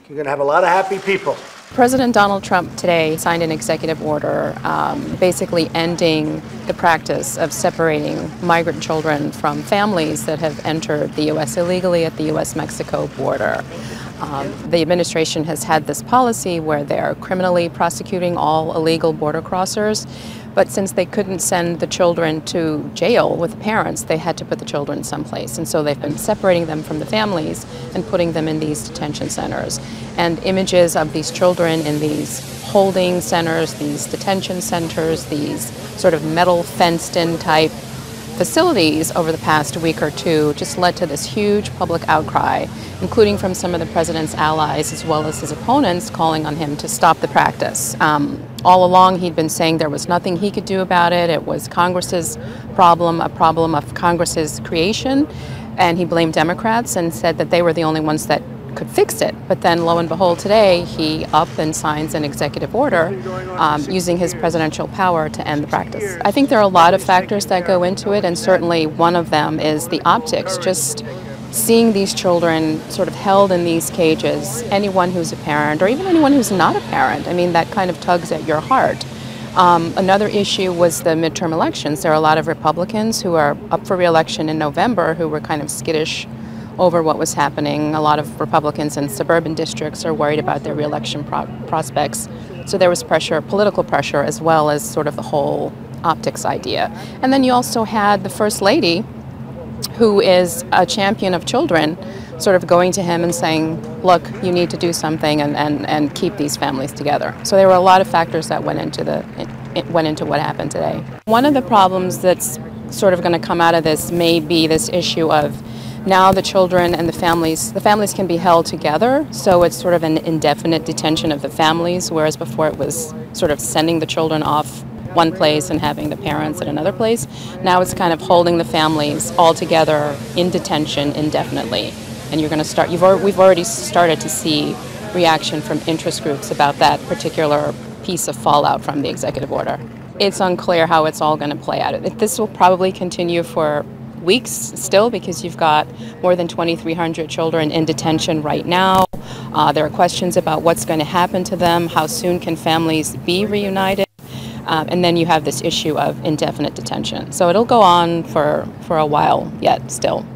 You're going to have a lot of happy people. President Donald Trump today signed an executive order basically ending the practice of separating migrant children from families that have entered the U.S. illegally at the U.S.-Mexico border. The administration has had this policy where they're criminally prosecuting all illegal border crossers, but since they couldn't send the children to jail with parents, they had to put the children someplace. And so they've been separating them from the families and putting them in these detention centers. And images of these children in these holding centers, these detention centers, these sort of metal fenced-in type facilities over the past week or two just led to this huge public outcry, including from some of the president's allies as well as his opponents calling on him to stop the practice. All along he'd been saying there was nothing he could do about it. It was Congress's problem, a problem of Congress's creation, and he blamed Democrats and said that they were the only ones that could fix it. But then lo and behold today he up and signs an executive order using his presidential power to end the practice. I think there are a lot of factors that go into it, and certainly one of them is the optics. Just seeing these children sort of held in these cages, anyone who's a parent or even anyone who's not a parent, I mean, that kind of tugs at your heart. Another issue was the midterm elections. There are a lot of Republicans who are up for re-election in November who were kind of skittish over what was happening. A lot of Republicans in suburban districts are worried about their re-election prospects. So there was pressure, political pressure, as well as sort of the whole optics idea. And then you also had the First Lady, who is a champion of children, sort of going to him and saying, look, you need to do something and keep these families together. So there were a lot of factors that went into what happened today. One of the problems that's sort of going to come out of this may be this issue of now the children and the families can be held together, so it's sort of an indefinite detention of the families, whereas before it was sort of sending the children off one place and having the parents at another place. Now it's kind of holding the families all together in detention indefinitely. And you're going to start, we've already started to see reaction from interest groups about that particular piece of fallout from the executive order. It's unclear how it's all going to play out. This will probably continue for weeks still, because you've got more than 2,300 children in detention right now. There are questions about what's going to happen to them, how soon can families be reunited, and then you have this issue of indefinite detention. So it'll go on for a while yet still.